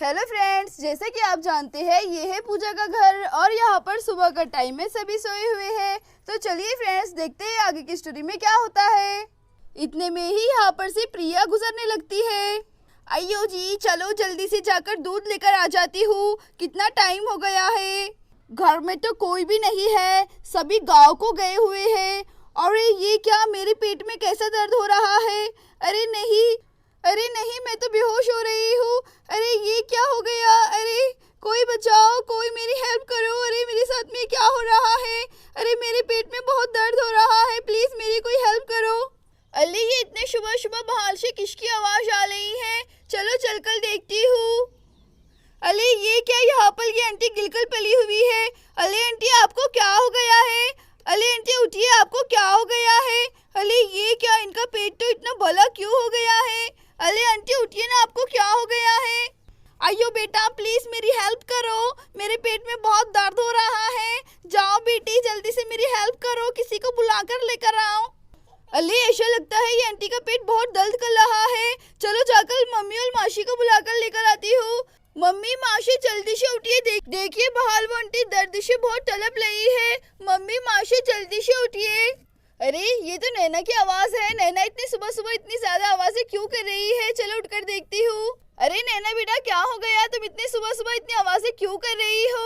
Hello friends, जैसे कि आप जानते हैं ये है पूजा का घर और यहाँ पर सुबह का टाइम है, सभी सोए हुए हैं। तो चलिए फ्रेंड्स, देखते हैं आगे की स्टोरी में क्या होता है। इतने में ही यहाँ पर से प्रिया गुजरने लगती है। अयो जी, चलो जल्दी से जाकर दूध लेकर आ जाती हूँ, कितना टाइम हो गया है। घर में तो कोई भी नहीं है, सभी गाँव को गए हुए हैं। और ये क्या, मेरे पेट में कैसा दर्द हो रहा है। अरे नहीं, मैं तो बेहोश हो रही हूँ। अरे ये क्या हो गया। अरे कोई बचाओ, कोई मेरी हेल्प करो। अरे मेरे साथ में क्या हो रहा है। अरे मेरे पेट में बहुत दर्द हो रहा है, प्लीज मेरी कोई हेल्प करो। अरे ये इतने सुबह सुबह बाहर से किसकी आवाज आ रही है। चलो चलकर देखती हूँ। अरे ये क्या, यहाँ पर ये आंटी गिलकर पली हुई है। अरे आंटी, आपको क्या हो गया है। अरे आंटी उठिए, आपको क्या हो गया है। अरे ये क्या, इनका पेट तो इतना भला क्यों हो गया है। अरे आंटी उठिए ना, आपको क्या हो गया है। आइयो बेटा, प्लीज मेरी हेल्प करो, मेरे पेट में बहुत दर्द हो रहा है। जाओ बेटी, जल्दी से मेरी हेल्प करो, किसी को बुलाकर लेकर आओ। अरे ऐसा लगता है ये आंटी का पेट बहुत दर्द कर रहा है। चलो जाकर मम्मी और मासी को बुलाकर लेकर आती हूँ। मम्मी मासी जल्दी से उठिए, देखिए बाहर वो आंटी दर्द से बहुत तड़प रही है। मम्मी मासी जल्दी से उठिए। अरे ये तो नैना की आवाज है। नैना इतनी सुबह सुबह इतनी ज्यादा आवाजें क्यों कर रही है। चलो उठकर देखती हूँ। अरे नैना बेटा, क्या हो गया, तुम इतनी सुबह सुबह इतनी आवाजें क्यों कर रही हो।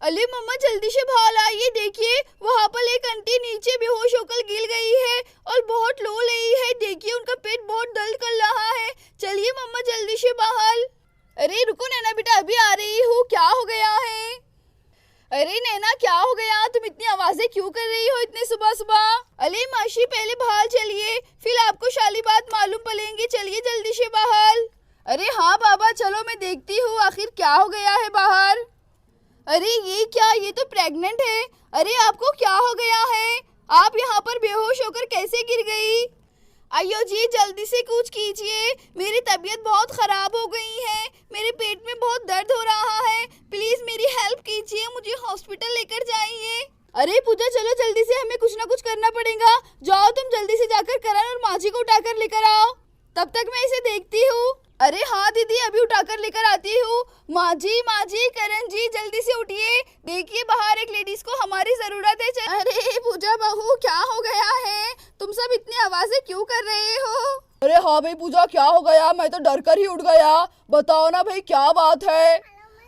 अरे मम्मा जल्दी से बाहर आइए, देखिए वहाँ पर एक आंटी नीचे बेहोश होकर गिर गई है और बहुत लो रही है। देखिए उनका पेट बहुत दर्द कर रहा है। चलिए मम्मा जल्दी से बाहर। अरे रुको नैना बेटा, अभी आ रही हूँ। क्या हो गया है। अरे नैना क्या हो गया, तुम इतनी आवाजें क्यों कर रही हो इतने सुबह सुबह। अरे मासी पहले बाहर चलिए, फिर आपको सारी बात मालूम पड़ेंगी। चलिए जल्दी से बाहर। अरे हाँ बाबा, चलो मैं देखती हूँ आखिर क्या हो गया है बाहर। अरे ये क्या, ये तो प्रेग्नेंट है। अरे आपको क्या हो गया है, आप यहाँ पर बेहोश होकर कैसे गिर गई। अयो जी जल्दी से कुछ कीजिए, मेरी तबीयत बहुत खराब हो गई है, मेरे पेट में बहुत दर्द हो रहा है। प्लीज मेरी हेल्प कीजिए, मुझे हॉस्पिटल लेकर जाइए। अरे पूजा चलो जल्दी से, हमें कुछ ना कुछ करना पड़ेगा। जाओ तुम जल्दी से जाकर करण और माँ जी को उठाकर लेकर आओ, तब तक मैं इसे देखती हूँ। अरे हाँ दीदी, अभी उठाकर लेकर आती हूँ। माँ जी करण जी जल्दी से उठिए, देखिए बाहर एक लेडीज को हमारी जरूरत है। अरे पूजा बहू, क्या हो गया है, तुम सब इतनी आवाजें क्यों कर रहे हो। अरे हाँ भाई पूजा, क्या हो गया, मैं तो डर कर ही उठ गया। बताओ ना भाई क्या बात है।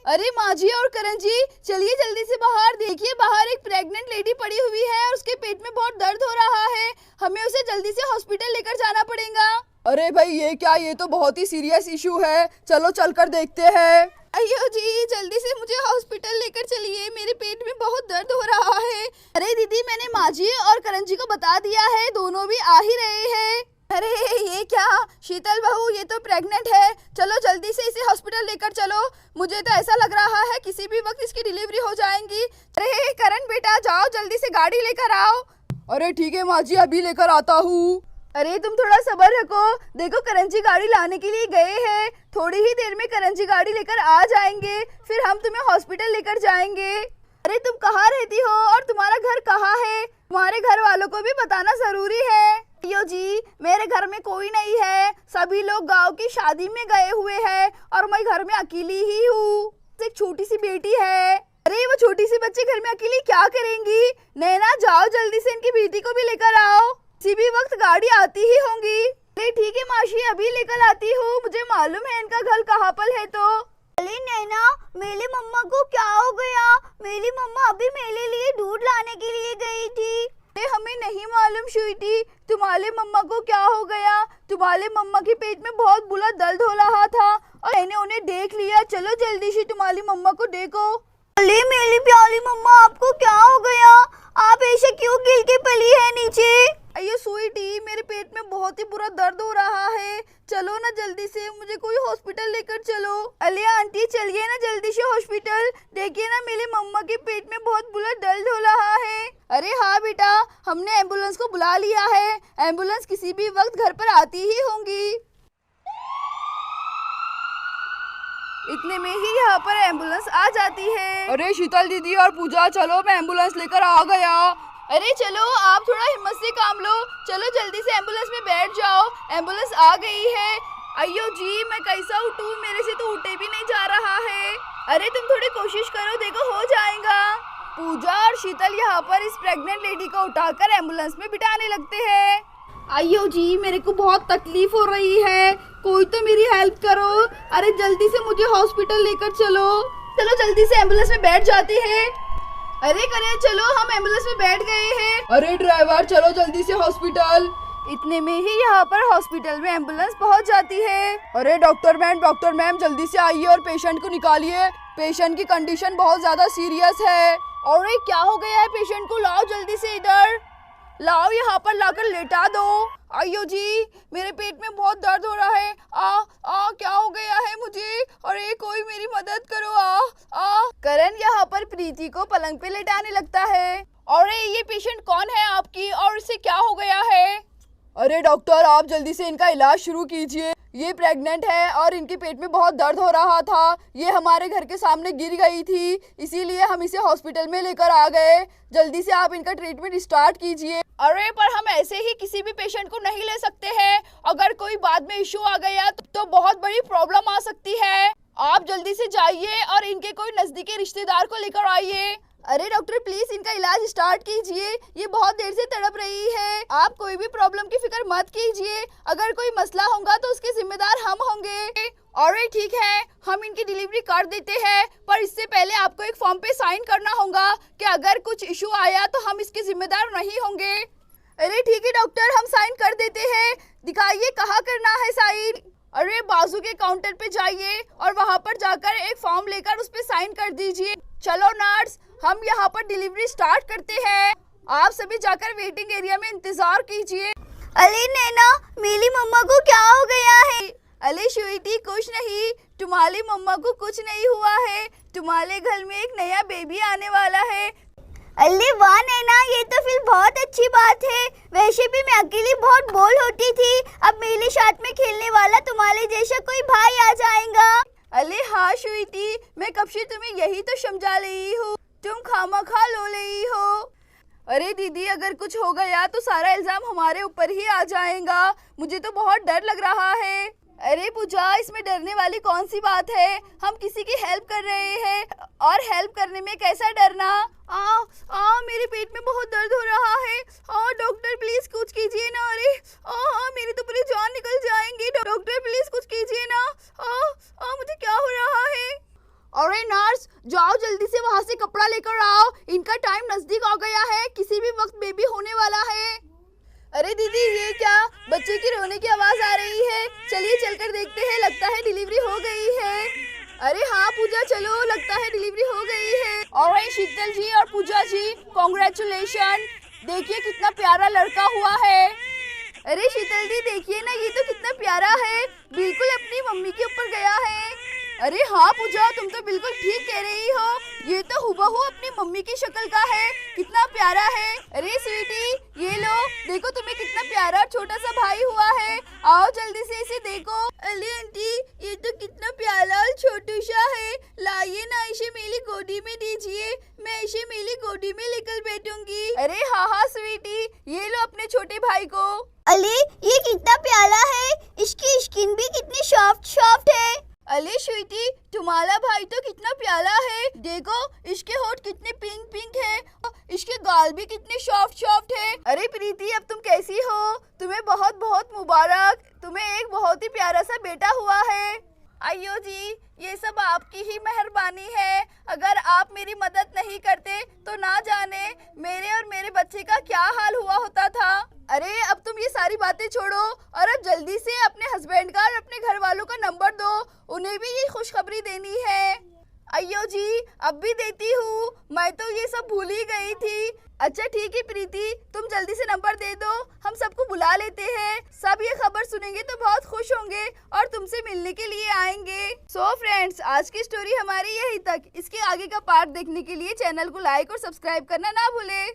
अरे माँ जी और करण जी चलिए जल्दी से बाहर, देखिए बाहर एक प्रेग्नेंट लेडी पड़ी हुई है और उसके पेट में बहुत दर्द हो रहा है। हमें उसे जल्दी से हॉस्पिटल लेकर जाना पड़ेगा। अरे भाई ये क्या, ये तो बहुत ही सीरियस इशू है, चलो चलकर देखते हैं। अयो जी जल्दी से मुझे हॉस्पिटल लेकर चलिए, मेरे पेट में बहुत दर्द हो रहा है। अरे दीदी, मैंने माँ जी और करण जी को बता दिया है, दोनों भी आ ही रहे हैं। अरे ये क्या, शीतल बहू ये तो प्रेग्नेंट है, चलो जल्दी से इसे हॉस्पिटल लेकर चलो। मुझे तो ऐसा लग रहा है किसी भी वक्त इसकी डिलीवरी हो जाएगी। अरे करण बेटा, जाओ जल्दी से गाड़ी लेकर आओ। अरे ठीक है माँ जी, अभी लेकर आता हूँ। अरे तुम थोड़ा सब्र रखो, देखो करण जी गाड़ी लाने के लिए गए हैं, थोड़ी ही देर में करण जी गाड़ी लेकर आ जाएंगे, फिर हम तुम्हें हॉस्पिटल लेकर जाएंगे। अरे तुम कहाँ रहती हो और तुम्हारा घर कहाँ है, तुम्हारे घर वालों को भी बताना जरूरी है। अयो जी, मेरे घर में कोई नहीं है, सभी लोग गांव की शादी में गए हुए हैं और मैं घर में अकेली ही हूँ। एक छोटी सी बेटी है। अरे वो छोटी सी बच्ची घर में अकेली क्या करेंगी। नैना जाओ जल्दी से इनकी बेटी को भी लेकर आओ, किसी भी वक्त गाड़ी आती ही होंगी। अरे ठीक है मासी, अभी लेकर आती हूँ, मुझे मालूम है इनका घर कहाँ पर है। तो अरे नैना, मेरी मम्मा को क्या हो गया, मेरी मम्मा अभी मेरे लिए दूध लाने के लिए गई थी। अरे हमें नहीं मालूम स्वीटी, तुम्हारे मम्मा को क्या हो गया, तुम्हारे मम्मा के पेट में बहुत बुरा दर्द हो रहा था और मैंने उन्हें देख लिया। चलो जल्दी से तुम्हारी मम्मा को देखो। अरे मेरी प्यारी मम्मा, आपको क्या हो गया, आप ऐसे क्यों गिर के पली है नीचे। अयो स्वीटी, मेरे पेट में बहुत ही बुरा दर्द हो रहा है, चलो ना जल्दी से, मुझे कोई हॉस्पिटल लेकर चलो। अरे आंटी चलिए ना जल्दी से हॉस्पिटल, देखिए ना मेरे मम्मा के पेट में बहुत बुरा दर्द हो रहा है। अरे हाँ बेटा, हमने एम्बुलेंस को बुला लिया है, एम्बुलेंस किसी भी वक्त घर पर आती ही होंगी। इतने में ही यहाँ पर एम्बुलेंस आ जाती है। अरे शीतल दीदी और पूजा, चलो मैं एम्बुलेंस लेकर आ गया। अरे चलो, आप थोड़ा हिम्मत से काम लो, चलो जल्दी से एम्बुलेंस में बैठ जाओ, एम्बुलेंस आ गई है। अयो जी, मैं कैसा उठूं, मेरे से तो उठे भी नहीं जा रहा अरे तुम थोड़ी कोशिश करो, देखो हो जाएगा। पूजा और शीतल यहाँ पर इस प्रेग्नेंट लेडी को उठाकर एम्बुलेंस में बिठाने लगते हैं। आइयो जी, मेरे को बहुत तकलीफ हो रही है, कोई तो मेरी हेल्प करो। अरे जल्दी से मुझे हॉस्पिटल लेकर चलो। चलो जल्दी से एम्बुलेंस में बैठ जाते हैं। अरे करें, चलो हम एम्बुलेंस में बैठ गए हैं। अरे ड्राइवर चलो जल्दी से हॉस्पिटल। इतने में ही यहाँ पर हॉस्पिटल में एम्बुलेंस पहुँच जाती है। अरे डॉक्टर मैम जल्दी से आइए और पेशेंट को निकालिए, पेशेंट की कंडीशन बहुत ज्यादा सीरियस है। अरे क्या हो गया है पेशेंट को, लाओ जल्दी से इधर लाओ, यहाँ पर लाकर लेटा दो। आइयो जी, मेरे पेट में बहुत दर्द हो रहा है। क्या हो गया है मुझे? अरे कोई मेरी मदद करो। करण यहाँ पर प्रीति को पलंग पे लेटाने लगता है। अरे ये पेशेंट कौन है आपकी और इसे क्या हो गया है? अरे डॉक्टर आप जल्दी से इनका इलाज शुरू कीजिए, ये प्रेग्नेंट है और इनके पेट में बहुत दर्द हो रहा था। ये हमारे घर के सामने गिर गई थी, इसीलिए हम इसे हॉस्पिटल में लेकर आ गए। जल्दी से आप इनका ट्रीटमेंट स्टार्ट कीजिए। अरे पर हम ऐसे ही किसी भी पेशेंट को नहीं ले सकते हैं, अगर कोई बाद में इशू आ गया तो बहुत बड़ी प्रॉब्लम आ सकती है। आप जल्दी से जाइए और इनके कोई नजदीकी रिश्तेदार को लेकर आइए। अरे डॉक्टर प्लीज इनका इलाज स्टार्ट कीजिए, ये बहुत देर से तड़प रही है। आप कोई भी प्रॉब्लम की फिक्र मत कीजिए, अगर कोई मसला होगा तो उसके जिम्मेदार हम होंगे। अरे ठीक है, हम इनकी डिलीवरी कर देते हैं, पर इससे पहले आपको एक फॉर्म पे साइन करना होगा कि अगर कुछ इशू आया तो हम इसके जिम्मेदार नहीं होंगे। अरे ठीक है डॉक्टर, हम साइन कर देते हैं, दिखाइए कहाँ करना है साइन। अरे बाजू के काउंटर पे जाइए और वहाँ पर जाकर एक फॉर्म लेकर उस पे साइन कर दीजिए। चलो नर्स, हम यहाँ पर डिलीवरी स्टार्ट करते हैं, आप सभी जाकर वेटिंग एरिया में इंतजार कीजिए। अरे नैना, मेरी मम्मा को क्या हो गया है? अरे स्वीटी कुछ नहीं, तुम्हारी मम्मा को कुछ नहीं हुआ है, तुम्हारे घर में एक नया बेबी आने वाला है। अरे वाह नैना, ये तो फिर बहुत अच्छी बात है। वैसे भी मैं अकेली बहुत बोर होती थी, अब मेरे साथ में खेलने वाला तुम्हारे जैसा कोई भाई आ जाएगा। अरे हाँ स्वीटी, मैं कब से तुम्हें यही तो समझा रही हूँ, तुम खामखा लो रही हो। अरे दीदी, अगर कुछ हो गया तो सारा इल्जाम हमारे ऊपर ही आ जाएगा, मुझे तो बहुत डर लग रहा है। अरे पूजा, इसमें डरने वाली कौन सी बात है, हम किसी की हेल्प कर रहे हैं और हेल्प करने में कैसा डरना। मेरे पेट में बहुत दर्द हो रहा है, डॉक्टर प्लीज कुछ कीजिए ना। अरे मेरी तो पूरी जान निकल जाएंगी, डॉक्टर प्लीज कुछ कीजिए ना। मुझे क्या हो रहा है? अरे नर्स, जाओ जल्दी से वहाँ से कपड़ा लेकर आओ, इनका टाइम नजदीक आ गया है, किसी भी वक्त बेबी होने वाला है। अरे दीदी, ये क्या, बच्चे की रोने की आवाज आ रही है, चलिए चलकर देखते हैं, लगता है डिलीवरी हो गई है। अरे हाँ पूजा, चलो, लगता है डिलीवरी हो गई है। और शीतल जी और पूजा जी, कॉन्ग्रेचुलेशन, देखिए कितना प्यारा लड़का हुआ है। अरे शीतल जी देखिए ना, ये तो कितना प्यारा है, बिल्कुल अपनी मम्मी के ऊपर गया है। अरे हाँ पूजा, तुम तो बिल्कुल ठीक कह रही हो, ये तो हुबहू अपनी मम्मी की शक्ल का है, कितना प्यारा है। अरे स्वीटी, ये लो, देखो तुम्हें कितना प्यारा छोटा सा भाई हुआ है, आओ जल्दी से इसे देखो। अरे आंटी, ये तो कितना प्यारा और छोटू सा है, लाइए ना इसे मेरी गोदी में दीजिए, मैं इसे मेरी गोदी में लेकर बैठूंगी। अरे हाँ स्वीटी, ये लो अपने छोटे भाई को। अरे ये कितना प्यारा है, इसकी स्किन भी कितनी सॉफ्ट है। अरे स्वीटी, तुम्हारा भाई तो कितना प्यारा है, देखो इसके होठ कितने पिंक है, इसके गाल भी कितने सॉफ्ट है। अरे प्रीति, अब तुम कैसी हो? तुम्हें बहुत बहुत मुबारक, तुम्हें एक बहुत ही प्यारा सा बेटा हुआ है। आइयो जी, ये सब आपकी ही मेहरबानी है, अगर आप मेरी मदद नहीं करते तो ना जाने मेरे और मेरे बच्चे का क्या हाल हुआ होता था। अरे अब तुम ये सारी बातें छोड़ो और अब जल्दी से अपने हस्बैंड का और अपने घर वालों का नंबर दो, उन्हें भी ये खुशखबरी देनी है। अय्यो जी, अब भी देती हूँ, मैं तो ये सब भूल ही गई थी। अच्छा ठीक है प्रीति, तुम जल्दी से नंबर दे दो, हम सबको बुला लेते हैं, सब ये खबर सुनेंगे तो बहुत खुश होंगे और तुमसे मिलने के लिए आएंगे। सो फ्रेंड्स, आज की स्टोरी हमारी यही तक, इसके आगे का पार्ट देखने के लिए चैनल को लाइक और सब्सक्राइब करना ना भूले।